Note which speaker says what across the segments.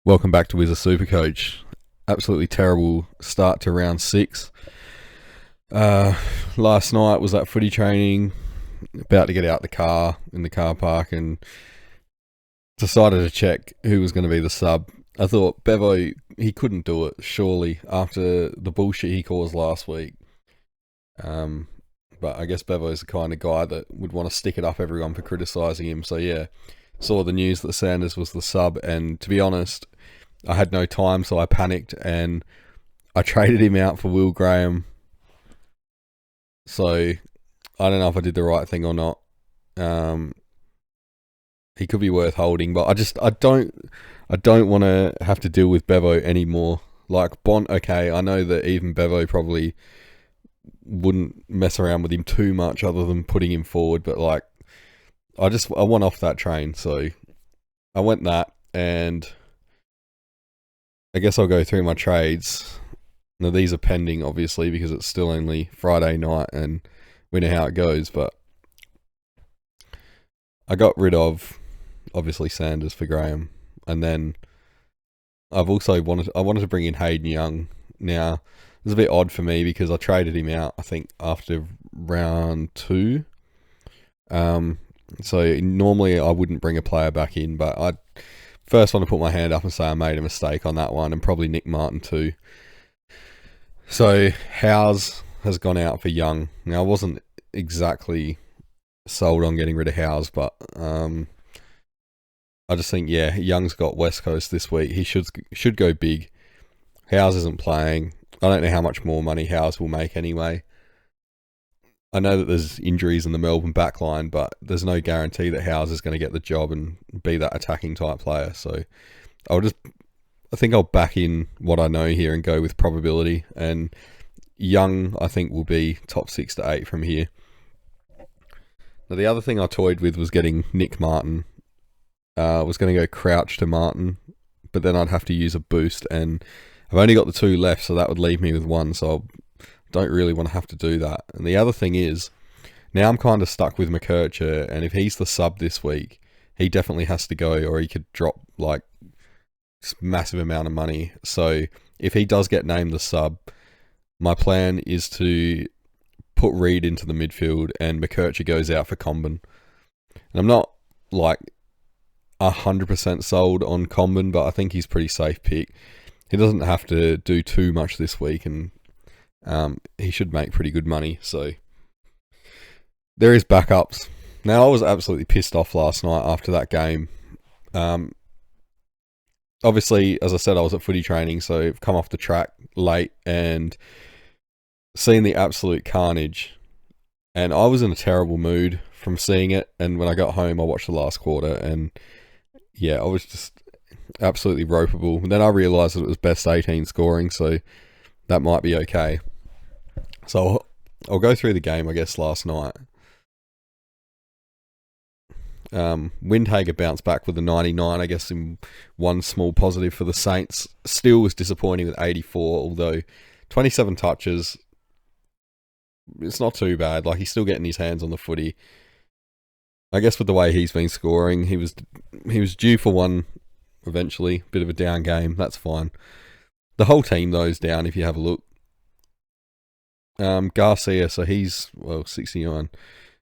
Speaker 1: Welcome back to AFL Supercoach. Absolutely terrible start to round 6. Last night was that footy training, about to get out in the car park, and decided to check who was going to be the sub. I thought Bevo, he couldn't do it, surely, after the bullshit he caused last week. But I guess Bevo's the kind of guy that would want to stick it up everyone for criticising him. So yeah, saw the news that Sanders was the sub, and to be honest, I had no time, so I panicked and I traded him out for Will Graham. So I don't know if I did the right thing or not. He could be worth holding, but I don't want to have to deal with Bevo anymore. Like Bont, okay, I know that even Bevo probably wouldn't mess around with him too much other than putting him forward, but like I want off that train, so I went that, and I guess I'll go through my trades. Now these are pending, obviously, because it's still only Friday night and we know how it goes, but I got rid of, obviously, Sanders for Graham, and then I've also wanted to bring in Hayden Young. Now, it's a bit odd for me because I traded him out, I think, after round 2. So normally I wouldn't bring a player back in, but I first want to put my hand up and say I made a mistake on that one, and probably Nick Martin too. So Howes has gone out for Young. Now I wasn't exactly sold on getting rid of Howes, but I just think, yeah, Young's got West Coast this week. He should go big. Howes isn't playing. I don't know how much more money Howes will make anyway. I know that there's injuries in the Melbourne backline, but there's no guarantee that Howes is going to get the job and be that attacking type player. So I think I'll back in what I know here and go with probability. And Young, I think, will be top 6 to 8 from here. Now, the other thing I toyed with was getting Nick Martin. I was going to go Crouch to Martin, but then I'd have to use a boost, and I've only got the 2 left, so that would leave me with 1, so don't really want to have to do that. And the other thing is, now I'm kind of stuck with McKercher, and if he's the sub this week, he definitely has to go, or he could drop like this massive amount of money. So if he does get named the sub, my plan is to put Reed into the midfield and McKercher goes out for Comben. And I'm not like 100% sold on Comben, but I think he's a pretty safe pick. He doesn't have to do too much this week, and he should make pretty good money. So there is backups. Now, I was absolutely pissed off last night after that game. Obviously, as I said, I was at footy training, so I've come off the track late and seen the absolute carnage. And I was in a terrible mood from seeing it. And when I got home, I watched the last quarter, and yeah, I was just absolutely ropeable. And then I realised that it was best 18 scoring, so that might be okay. So I'll go through the game, I guess, last night. Windhager bounced back with a 99, I guess, in one small positive for the Saints. Still was disappointing with 84, although 27 touches, it's not too bad. Like, he's still getting his hands on the footy. I guess with the way he's been scoring, he was due for one eventually. Bit of a down game, that's fine. The whole team, though, is down if you have a look. Garcia, so he's, 69.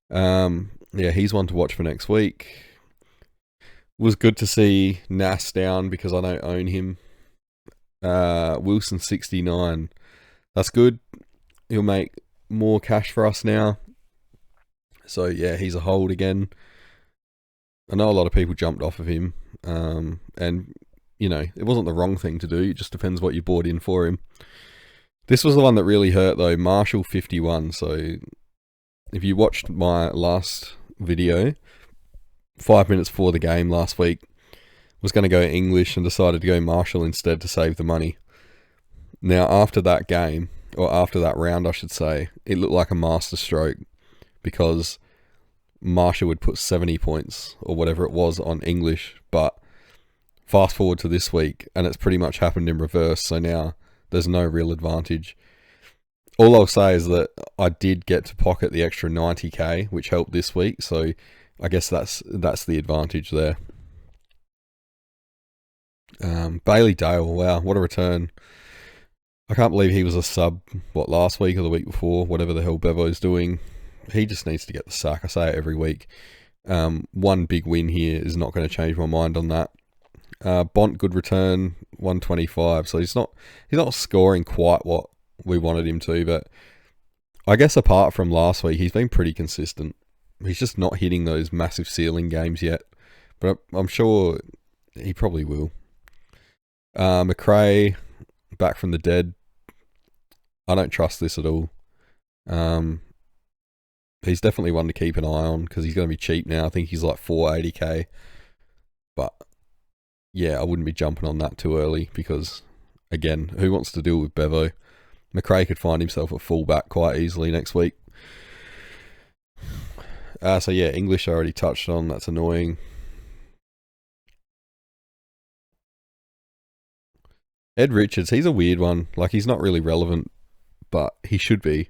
Speaker 1: Yeah, he's one to watch for next week. Was good to see Nas down because I don't own him. Wilson, 69. That's good. He'll make more cash for us now. So, yeah, he's a hold again. I know a lot of people jumped off of him. And, you know, it wasn't the wrong thing to do. It just depends what you bought in for him. This was the one that really hurt, though. Marshall, 51. So, if you watched my last video, 5 minutes before the game last week, was going to go English and decided to go Marshall instead to save the money. Now, after that game, or after that round, I should say, it looked like a masterstroke because Marshall would put 70 points or whatever it was on English, but fast forward to this week and it's pretty much happened in reverse, so now there's no real advantage. All I'll say is that I did get to pocket the extra 90k, which helped this week, so I guess that's the advantage there. Bailey Dale, wow, what a return. I can't believe he was a sub, last week or the week before, whatever the hell Bevo's doing. He just needs to get the sack. I say it every week. One big win here is not going to change my mind on that. Bont, good return, 125. So he's not scoring quite what we wanted him to, but I guess apart from last week, he's been pretty consistent. He's just not hitting those massive ceiling games yet, but I'm sure he probably will. McRae, back from the dead. I don't trust this at all. He's definitely one to keep an eye on because he's going to be cheap now. I think he's like 480k. But yeah, I wouldn't be jumping on that too early because, again, who wants to deal with Bevo? McRae could find himself a fullback quite easily next week. So yeah, English I already touched on. That's annoying. Ed Richards, he's a weird one. Like, he's not really relevant, but he should be.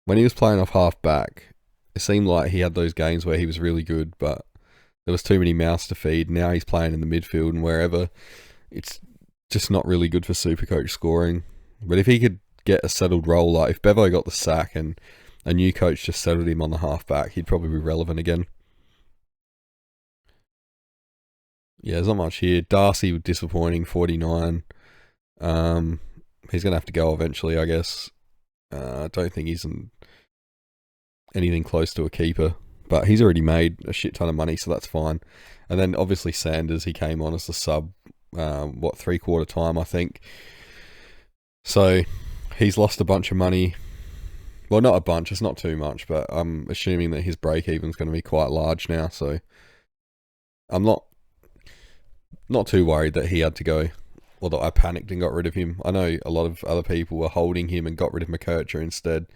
Speaker 1: When he was playing off half back, it seemed like he had those games where he was really good, but there was too many mouths to feed. Now he's playing in the midfield and wherever. It's just not really good for Supercoach scoring. But if he could get a settled role, like if Bevo got the sack and a new coach just settled him on the half back, he'd probably be relevant again. Yeah, there's not much here. Darcy, disappointing, 49. He's going to have to go eventually, I guess. I don't think he's anything close to a keeper, but he's already made a shit ton of money, so that's fine. And then obviously Sanders, he came on as the sub, 3/4 time, I think. So he's lost a bunch of money. Well, not a bunch, it's not too much, but I'm assuming that his break-even's going to be quite large now, so I'm not too worried that he had to go, or that I panicked and got rid of him. I know a lot of other people were holding him and got rid of McKercher instead.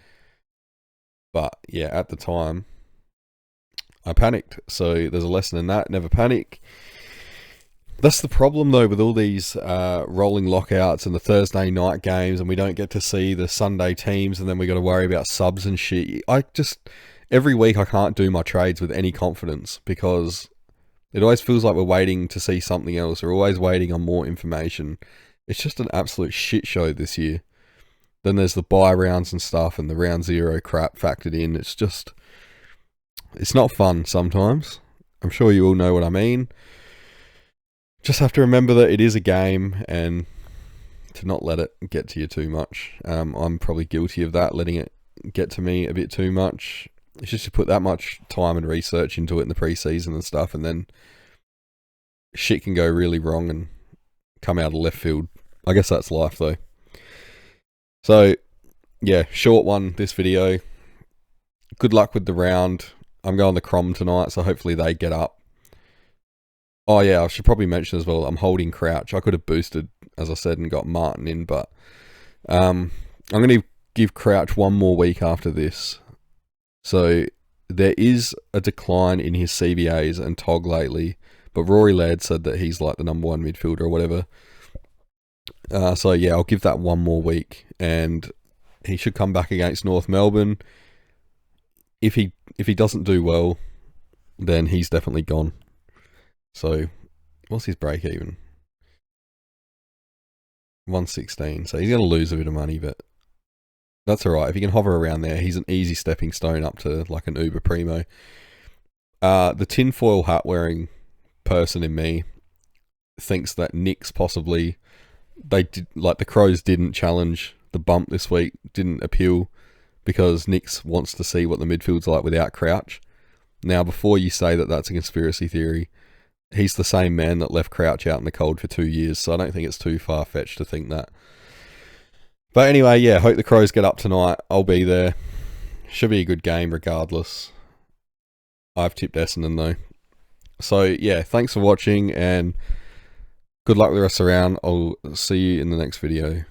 Speaker 1: But yeah, at the time, I panicked. So there's a lesson in that. Never panic. That's the problem, though, with all these rolling lockouts and the Thursday night games, and we don't get to see the Sunday teams, and then we got to worry about subs and shit. Every week I can't do my trades with any confidence because it always feels like we're waiting to see something else. We're always waiting on more information. It's just an absolute shit show this year. Then there's the bye rounds and stuff and the round zero crap factored in. It's not fun sometimes. I'm sure you all know what I mean. Just have to remember that it is a game and to not let it get to you too much. I'm probably guilty of that, letting it get to me a bit too much. It's just to put that much time and research into it in the preseason and stuff, and then shit can go really wrong and come out of left field. I guess that's life, though. So, yeah, short one, this video. Good luck with the round. I'm going to Crom tonight, so hopefully they get up. Oh, yeah, I should probably mention as well, I'm holding Crouch. I could have boosted, as I said, and got Martin in, but I'm going to give Crouch one more week after this. So there is a decline in his CBAs and TOG lately, but Rory Laird said that he's like the number one midfielder or whatever. So yeah, I'll give that one more week, and he should come back against North Melbourne. If he doesn't do well, then he's definitely gone. So what's his break even? 116. So he's going to lose a bit of money, but that's all right. If he can hover around there, he's an easy stepping stone up to like an Uber Primo. The tinfoil hat wearing person in me thinks that Nick's possibly, the Crows didn't challenge the bump this week, didn't appeal because Nick's wants to see what the midfield's like without Crouch. Now, before you say that that's a conspiracy theory, he's the same man that left Crouch out in the cold for 2 years, so I don't think it's too far-fetched to think that. But anyway, yeah, hope the Crows get up tonight. I'll be there. Should be a good game regardless. I've tipped Essendon though. So yeah, thanks for watching and good luck with the rest of the round. I'll see you in the next video.